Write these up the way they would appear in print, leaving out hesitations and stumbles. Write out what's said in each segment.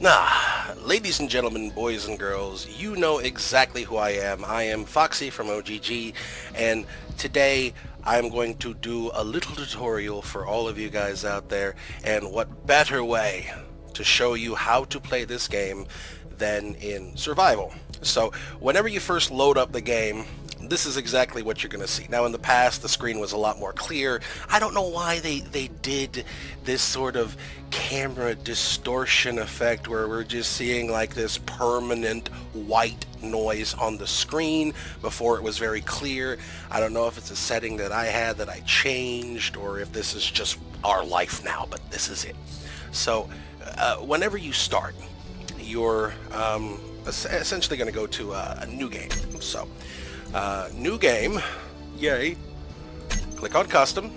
Ladies and gentlemen, boys and girls, you know exactly who I am. I am Foxy from OGG, and today I'm going to do a little tutorial for all of you guys out there, and what better way to show you how to play this game than in survival. So whenever you first load up the game, this is exactly what you're going to see. Now in the past the screen was a lot more clear. I don't know why they did this sort of camera distortion effect where we're just seeing like this permanent white noise on the screen. Before it was very clear. I don't know if it's a setting that I had that I changed or if this is just our life now, but this is it. So whenever you start, you're essentially going to go to a new game. So new game, yay, click on custom,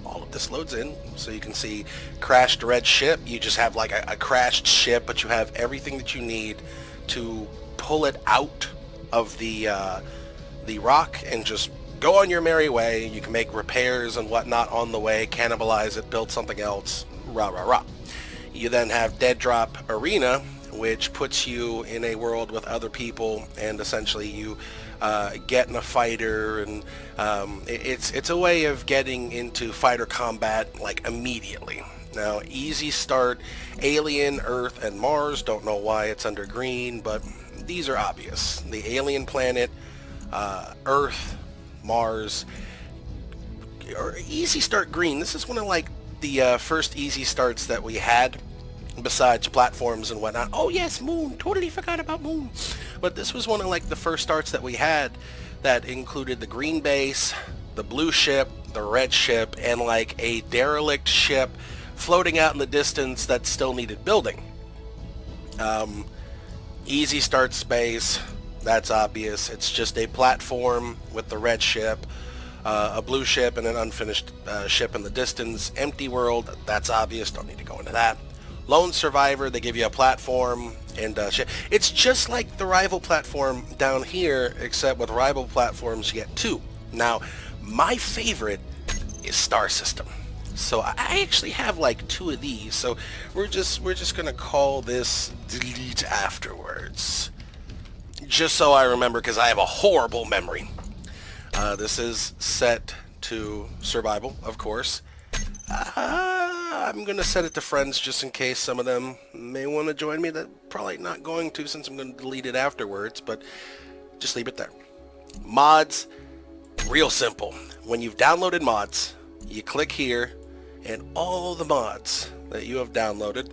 all of this loads in, so you can see crashed red ship. You just have like a crashed ship, but you have everything that you need to pull it out of the rock and just go on your merry way. You can make repairs and whatnot on the way, cannibalize it, build something else, rah rah rah. You then have Dead Drop Arena, which puts you in a world with other people, and essentially you get in a fighter, and it's a way of getting into fighter combat like immediately. Now, easy start, Alien, Earth, and Mars. Don't know why it's under green, but these are obvious. The alien planet, Earth, Mars, or easy start green. This is one of like the first easy starts that we had, besides platforms and whatnot. Oh yes, Moon, totally forgot about Moon. But this was one of like the first starts that we had that included the green base, the blue ship, the red ship, and like a derelict ship floating out in the distance that still needed building. Easy start space, that's obvious. It's just a platform with the red ship, a blue ship, and an unfinished ship in the distance. Empty world, that's obvious, don't need to go into that. Lone Survivor, they give you a platform and ship. It's just like the rival platform down here, except with rival platforms you get two. Now, my favorite is Star System. So I actually have like two of these. So we're just gonna call this delete afterwards, just so I remember, because I have a horrible memory. This is set to survival, of course. I'm going to set it to friends just in case some of them may want to join me. They're probably not going to, since I'm going to delete it afterwards, but just leave it there. Mods, real simple. When you've downloaded mods, you click here, and all the mods that you have downloaded,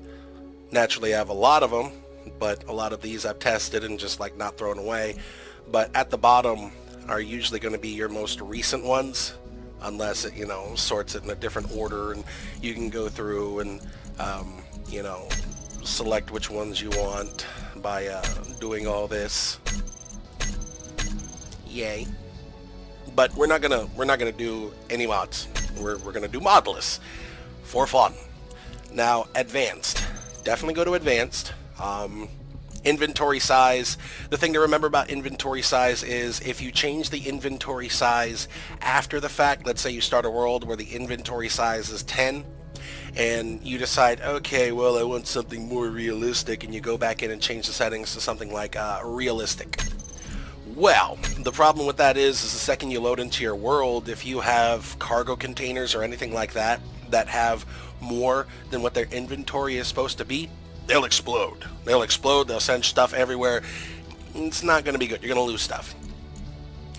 naturally I have a lot of them, but a lot of these I've tested and just like not thrown away, but at the bottom are usually going to be your most recent ones, unless it, sorts it in a different order, and you can go through and, select which ones you want by doing all this. Yay. But we're not gonna do any mods. We're gonna do modless for fun. Now, advanced. Definitely go to advanced. Inventory size. The thing to remember about inventory size is if you change the inventory size after the fact, let's say you start a world where the inventory size is 10, and you decide, okay, well, I want something more realistic, and you go back in and change the settings to something like realistic. Well, the problem with that is the second you load into your world, if you have cargo containers or anything like that that have more than what their inventory is supposed to be, they'll explode. They'll send stuff everywhere. It's not going to be good. You're going to lose stuff.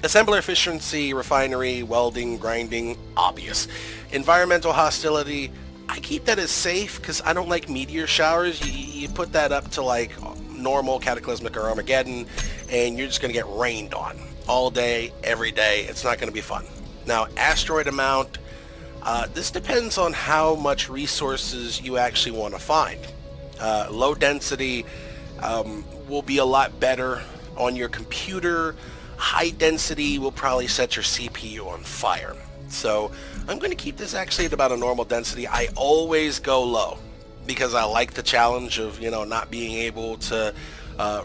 Assembler efficiency, refinery, welding, grinding, obvious. Environmental hostility, I keep that as safe because I don't like meteor showers. You put that up to like normal, cataclysmic, or Armageddon, and you're just going to get rained on all day, every day. It's not going to be fun. Now, asteroid amount, this depends on how much resources you actually want to find. Low density will be a lot better on your computer. High density will probably set your CPU on fire. So I'm going to keep this actually at about a normal density. I always go low because I like the challenge of, not being able to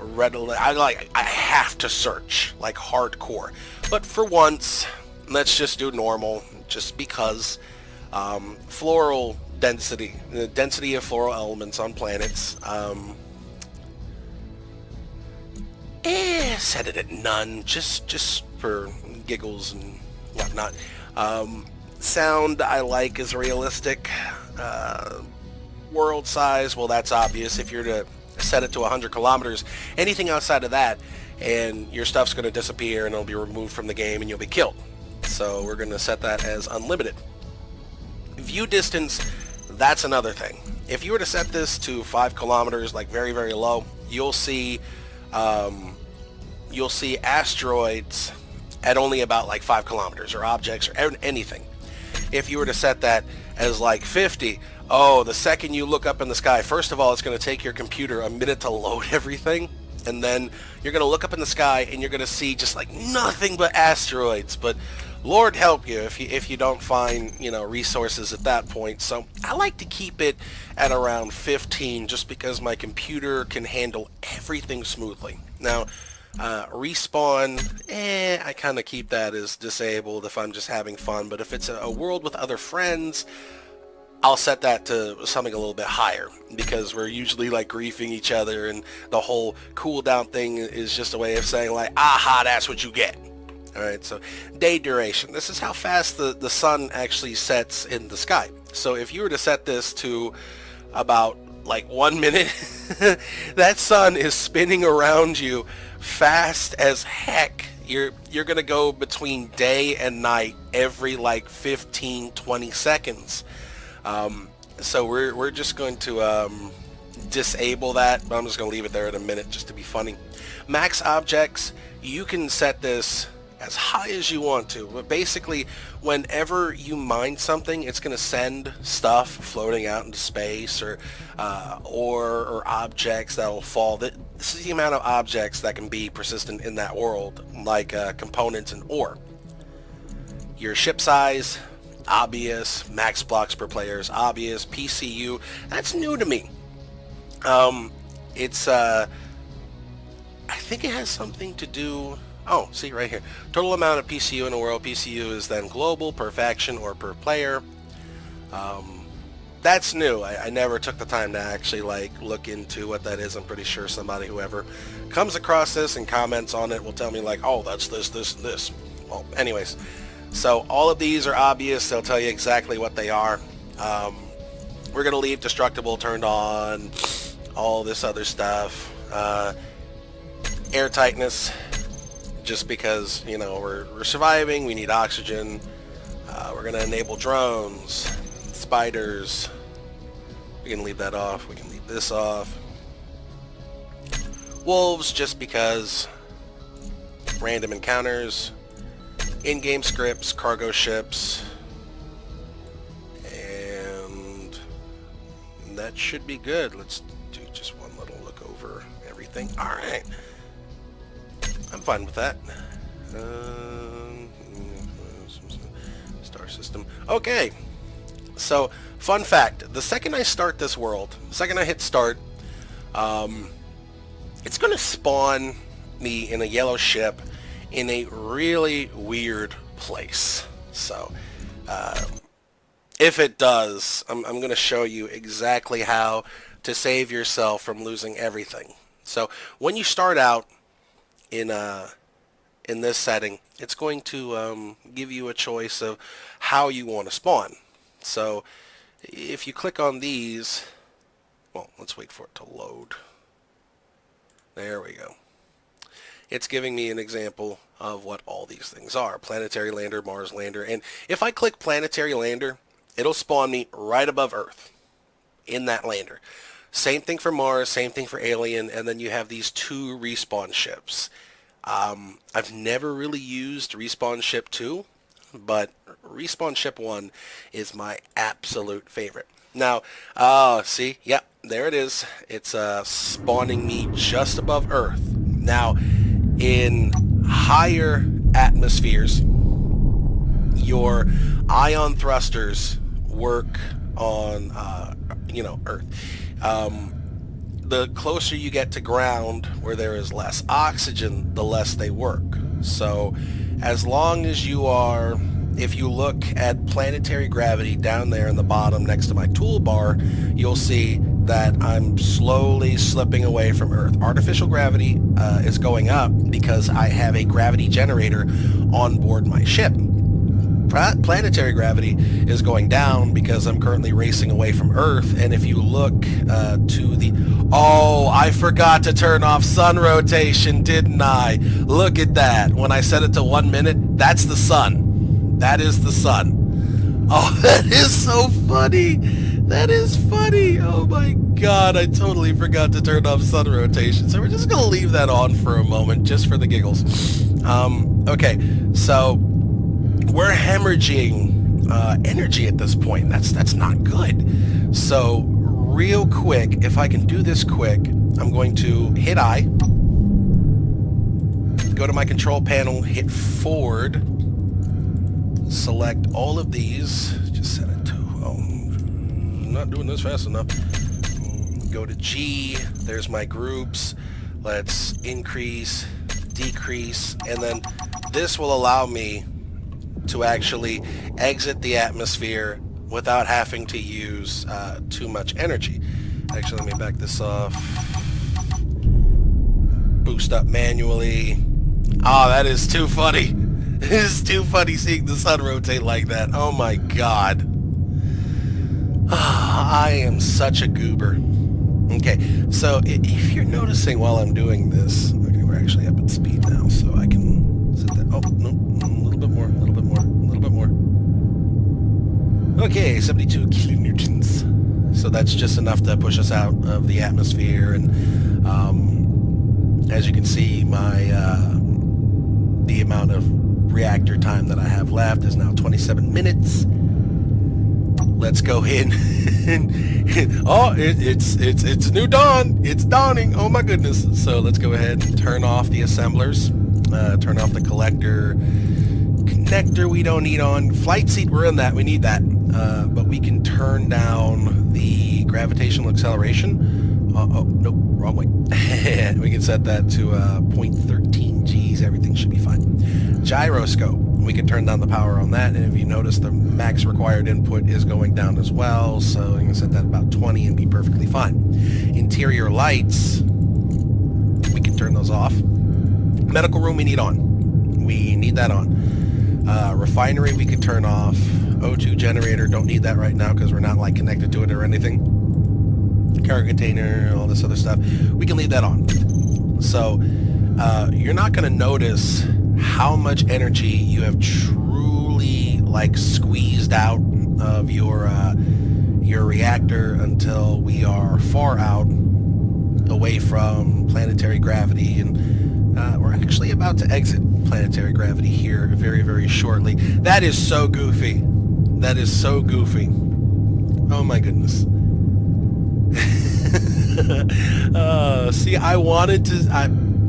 readily. I have to search like hardcore. But for once, let's just do normal, just because. Floral density, the density of floral elements on planets. Set it at none, just for giggles and whatnot. Sound I like is realistic. World size, well, that's obvious. If you're to set it to 100 kilometers, anything outside of that, and your stuff's going to disappear and it'll be removed from the game and you'll be killed. So we're going to set that as unlimited. View distance, that's another thing. If you were to set this to 5 kilometers, like very, very low, you'll see asteroids at only about like 5 kilometers, or objects, or anything. If you were to set that as like 50, oh, the second you look up in the sky, first of all, it's going to take your computer a minute to load everything, and then you're going to look up in the sky and you're going to see just like nothing but asteroids. But Lord help you if you don't find, resources at that point. So I like to keep it at around 15, just because my computer can handle everything smoothly. Now, respawn, I kind of keep that as disabled if I'm just having fun. But if it's a world with other friends, I'll set that to something a little bit higher, because we're usually like griefing each other, and the whole cooldown thing is just a way of saying like, aha, that's what you get. Alright, so day duration. This is how fast the sun actually sets in the sky. So if you were to set this to about like 1 minute, that sun is spinning around you fast as heck. You're going to go between day and night every like 15-20 seconds. So we're just going to disable that, but I'm just going to leave it there at a minute just to be funny. Max objects, you can set this as high as you want to, but basically whenever you mine something, it's going to send stuff floating out into space, or objects that will fall. This is the amount of objects that can be persistent in that world, like components and ore. Your ship size, obvious. Max blocks per player is obvious. PCU, that's new to me. It's I think it has something to do. Oh, see right here. Total amount of PCU in a world. PCU is then global, per faction, or per player. That's new. I never took the time to actually like look into what that is. I'm pretty sure somebody, whoever comes across this and comments on it, will tell me like, oh, that's this, this, and this. Well, anyways, so all of these are obvious. They'll tell you exactly what they are. We're going to leave destructible turned on, all this other stuff. Air tightness, just because, we're surviving, we need oxygen. We're going to enable drones, spiders. We can leave that off. We can leave this off. Wolves, just because. Random encounters. In-game scripts, cargo ships. And that should be good. Let's do just one little look over everything. Alright. I'm fine with that. Star system. Okay. So, fun fact. The second I start this world, the second I hit start, it's going to spawn me in a yellow ship in a really weird place. So, if it does, I'm going to show you exactly how to save yourself from losing everything. So, when you start out in this setting, it's going to give you a choice of how you want to spawn. So if you click on these, well, let's wait for it to load. There we go. It's giving me an example of what all these things are. Planetary lander, Mars lander, and if I click planetary lander, it'll spawn me right above Earth in that lander. Same thing for Mars, same thing for Alien, and then you have these 2 respawn ships. I've never really used Respawn Ship 2, but Respawn Ship 1 is my absolute favorite. Now, see, yep, there it is. It's spawning me just above Earth. Now, in higher atmospheres, your ion thrusters work on, Earth. The closer you get to ground, where there is less oxygen, the less they work. So as long as you are if you look at planetary gravity down there in the bottom next to my toolbar, you'll see that I'm slowly slipping away from Earth. Artificial gravity is going up because I have a gravity generator on board my ship. Planetary gravity is going down because I'm currently racing away from Earth. And if you look to the... Oh, I forgot to turn off sun rotation, didn't I? Look at that. When I set it to 1 minute, that's the sun. That is the sun. Oh, that is so funny. That is funny. Oh my God, I totally forgot to turn off sun rotation. So we're just going to leave that on for a moment, just for the giggles. Okay, so... we're hemorrhaging energy at this point. That's not good. So real quick, if I can do this quick, I'm going to hit I, go to my control panel, hit forward, select all of these, just set it to, oh, I'm not doing this fast enough. Go to G, there's my groups. Let's increase, decrease, and then this will allow me to actually exit the atmosphere without having to use too much energy. Actually, let me back this off. Boost up manually. Oh, that is too funny. It is too funny seeing the sun rotate like that. Oh my God. I am such a goober. Okay, so if you're noticing while I'm doing this, okay, we're actually up at speed now, so I can set that. Oh, no, a little bit more, a little bit more, a little bit more. Okay, 72 kilonewtons. So that's just enough to push us out of the atmosphere, and as you can see, my the amount of reactor time that I have left is now 27 minutes. Let's go in. Oh, it's new dawn. It's dawning. Oh my goodness. So let's go ahead and turn off the assemblers. Turn off the collector. Connector we don't need on. Flight seat, we're in that. We need that. But we can turn down the gravitational acceleration. Oh, nope, wrong way. We can set that to 0.13 Gs. Everything should be fine. Gyroscope. We can turn down the power on that, and if you notice, the max required input is going down as well, so you can set that about 20 and be perfectly fine. Interior lights, we can turn those off. Medical room we need on. We need that on. Refinery we can turn off. O2 generator, don't need that right now because we're not like connected to it or anything. Cargo container, all this other stuff, we can leave that on. So you're not going to notice how much energy you have truly like squeezed out of your reactor until we are far out away from planetary gravity, and we're actually about to exit planetary gravity here very, very shortly. That is so goofy. That is so goofy. Oh my goodness. See, I wanted to...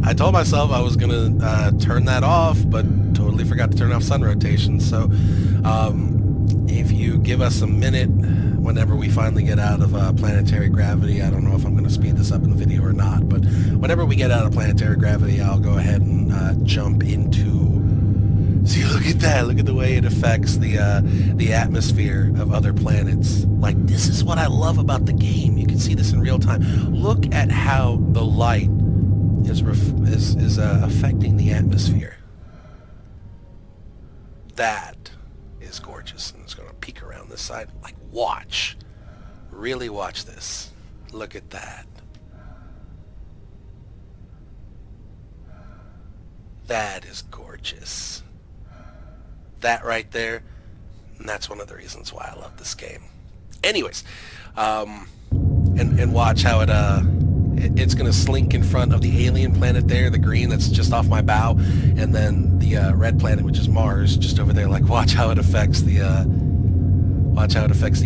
I told myself I was going to turn that off, but totally forgot to turn off sun rotation. So if you give us a minute whenever we finally get out of planetary gravity, I don't know if I'm going to speed this up in the video or not, but whenever we get out of planetary gravity, I'll go ahead and jump into... See, look at that. Look at the way it affects the atmosphere of other planets. Like, this is what I love about the game. You can see this in real time. Look at how the light is affecting the atmosphere. That is gorgeous. And it's going to peek around this side. Like, watch. Really watch this. Look at that. That is gorgeous. That right there, and that's one of the reasons why I love this game. Anyways, and watch how it's going to slink in front of the alien planet there, the green that's just off my bow, and then the red planet, which is Mars, just over there. Like, watch how it affects the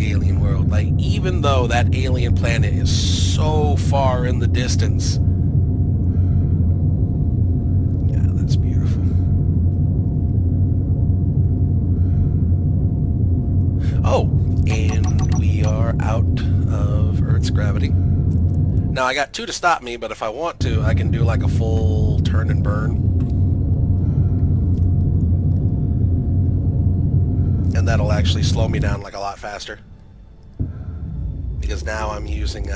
alien world. Like, even though that alien planet is so far in the distance, yeah, that's beautiful. Oh, and we are out of Earth's gravity. Now, I got 2 to stop me, but if I want to, I can do like a full turn and burn. and that'll actually slow me down like a lot faster. Because now I'm using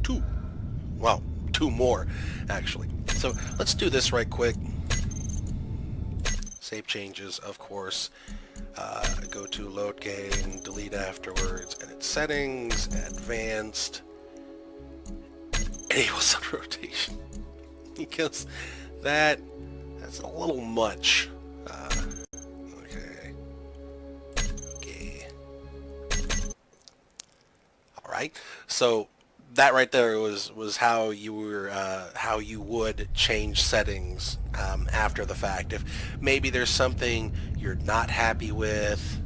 two. Well, two more, actually. So let's do this right quick. Save changes, of course. Go to load game, delete afterwards, edit settings, advanced, enable sun rotation. Because that's a little much. Okay. All right. So that right there was how you were how you would change settings after the fact. If maybe there's something you're not happy with.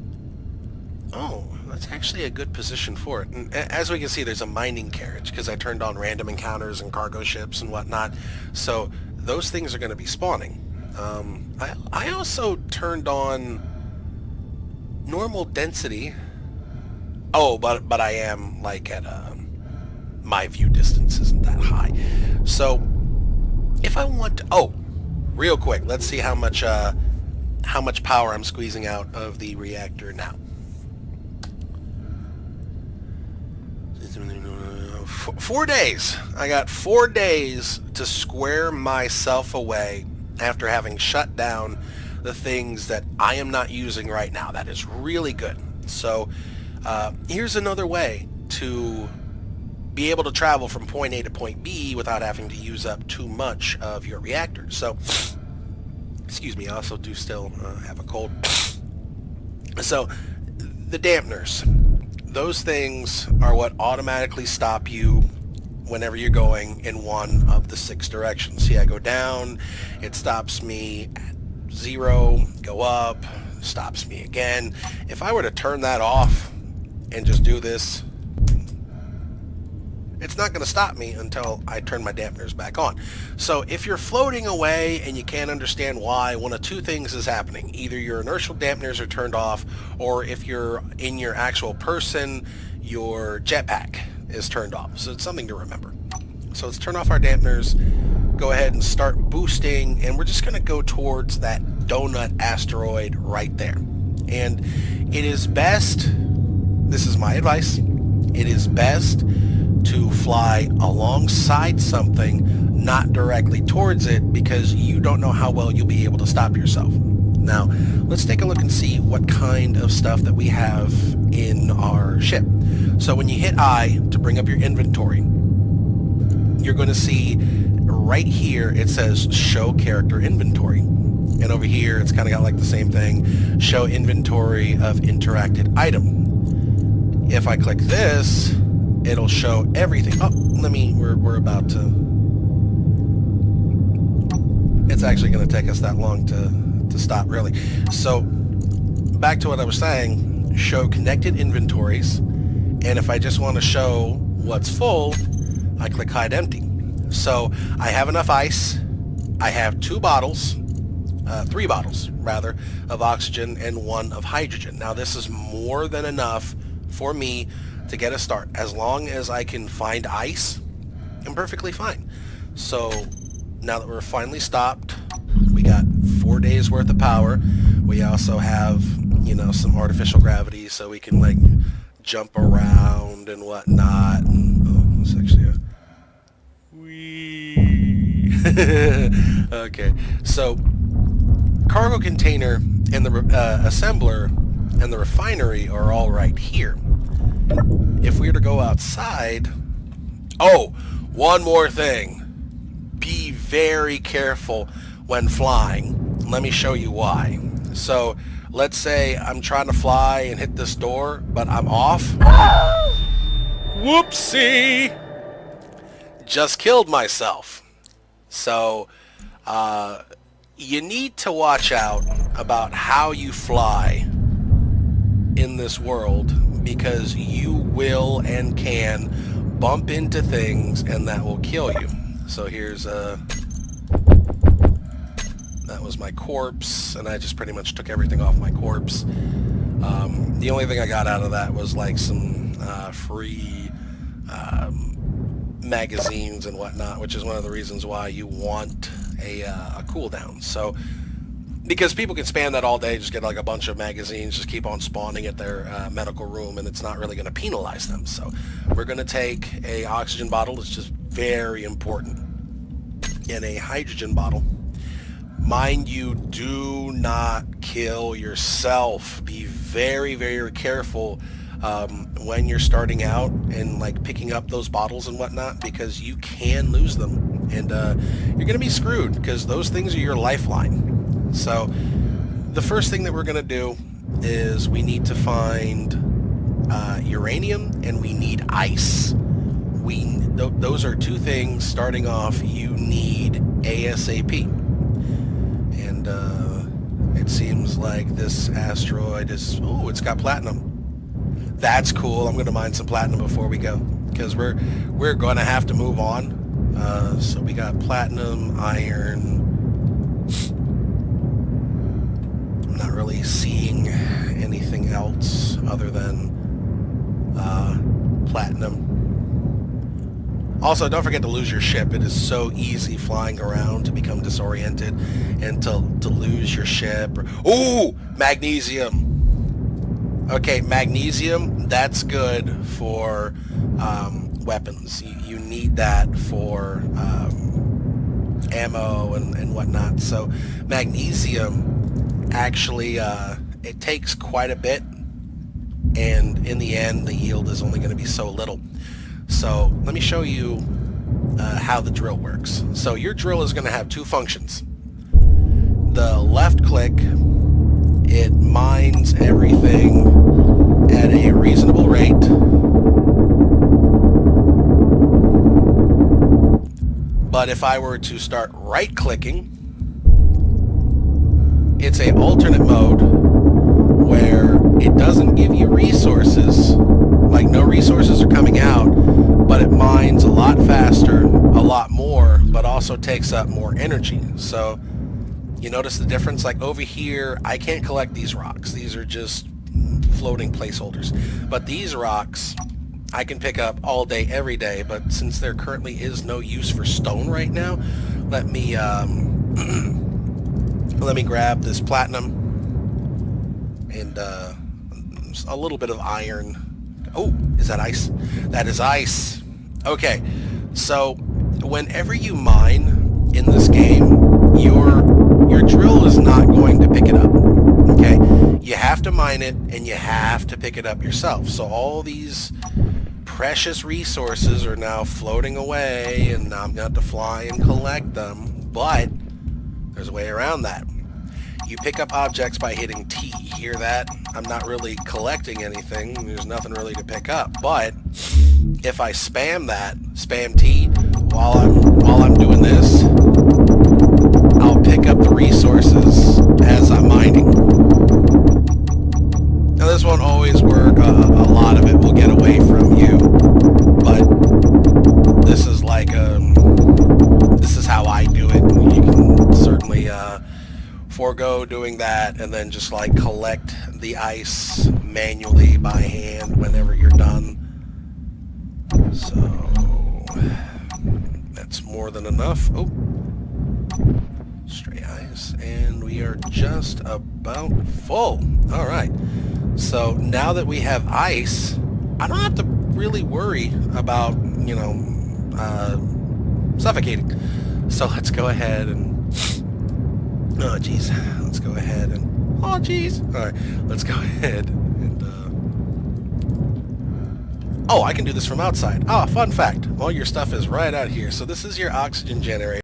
Oh, that's actually a good position for it. And as we can see, there's a mining carriage because I turned on random encounters and cargo ships and whatnot. So those things are going to be spawning. I also turned on normal density. Oh, but I am like at my view distance isn't that high. So if I want to, oh, real quick, let's see how much power I'm squeezing out of the reactor now. 4 days. I got 4 days to square myself away after having shut down the things that I am not using right now. That is really good. So here's another way to be able to travel from point A to point B without having to use up too much of your reactor. So, excuse me, I also do still have a cold. So, the dampeners. Those things are what automatically stop you whenever you're going in one of the 6 directions. See, I go down, it stops me at 0, go up, stops me again. If I were to turn that off and just do this, it's not going to stop me until I turn my dampeners back on. So if you're floating away and you can't understand why, one of two things is happening. Either your inertial dampeners are turned off, or if you're in your actual person, your jetpack is turned off. So it's something to remember. So let's turn off our dampeners, go ahead and start boosting, and we're just going to go towards that donut asteroid right there. And it is best, this is my advice, it is best to fly alongside something, not directly towards it, because you don't know how well you'll be able to stop yourself. Now, let's take a look and see what kind of stuff that we have in our ship. So when you hit I to bring up your inventory, you're going to see right here it says show character inventory. And over here it's kind of got like the same thing, show inventory of interacted item. If I click this, it'll show everything. Oh, we're about to, it's actually going to take us that long to stop, really. So back to what I was saying, show connected inventories, and if I just want to show what's full, I click hide empty. So I have enough ice, I have 3 bottles rather, of oxygen and 1 of hydrogen. Now this is more than enough for me to get a start. As long as I can find ice, I'm perfectly fine. So now that we're finally stopped, we got 4 days worth of power. We also have, some artificial gravity, so we can like jump around and whatnot. And, it's actually a wee. Okay, so cargo container and the assembler and the refinery are all right here. If we were to go outside, oh, one more thing. Be very careful when flying. Let me show you why. So let's say I'm trying to fly and hit this door, but I'm off. Whoopsie! Just killed myself. So you need to watch out about how you fly in this world, because you will and can bump into things and that will kill you. So here's that was my corpse, and I just pretty much took everything off my corpse. The only thing I got out of that was like some free magazines and whatnot, which is one of the reasons why you want a cooldown. So Because people can spam that all day, just get like a bunch of magazines, just keep on spawning at their medical room, and it's not really going to penalize them. So we're going to take a oxygen bottle. It's just very important. And a hydrogen bottle. Mind you, do not kill yourself. Be very, very careful when you're starting out and like picking up those bottles and whatnot, because you can lose them, and you're going to be screwed because those things are your lifeline. So the first thing that we're going to do is we need to find uranium, and we need ice. Those are two things starting off you need ASAP. And it seems like this asteroid is, oh, it's got platinum. That's cool. I'm going to mine some platinum before we go, because we're going to have to move on. So we got platinum, iron. I'm not really seeing anything else other than platinum. Also, don't forget to lose your ship. It is so easy flying around to become disoriented and to lose your ship. Ooh, magnesium. Okay, magnesium, that's good for weapons. You need that for ammo and whatnot. So magnesium actually, it takes quite a bit, and in the end, the yield is only going to be so little. So let me show you how the drill works. So your drill is going to have two functions. The left click, it mines everything at a reasonable rate. But if I were to start right clicking, it's an alternate mode where it doesn't give you resources, like no resources are coming out, but it mines a lot faster, a lot more, but also takes up more energy. So you notice the difference? Like over here, I can't collect these rocks. These are just floating placeholders. But these rocks, I can pick up all day, every day, but since there currently is no use for stone right now, let me let me grab this platinum and a little bit of iron. Oh, is that ice? That is ice. Okay, so whenever you mine in this game, your drill is not going to pick it up. Okay, you have to mine it and you have to pick it up yourself. So all these precious resources are now floating away, and now I'm going to have to fly and collect them. But there's a way around that. You pick up objects by hitting T. Hear that? I'm not really collecting anything. There's nothing really to pick up. But if I spam T while I'm doing this, I'll pick up the resources as I'm mining. Now this won't always work. A lot of it will get away from you, but this is like this is how I do it. You can certainly forego doing that and then just like collect the ice manually by hand whenever you're done. So that's more than enough. Oh, stray ice, and we are just about full. All right, so now that we have ice, I don't have to really worry about, you know, suffocating. So let's go ahead and oh geez, let's go ahead and oh geez. All right, let's go ahead and oh, I can do this from outside. Ah, fun fact, all your stuff is right out here. So this is your oxygen generator.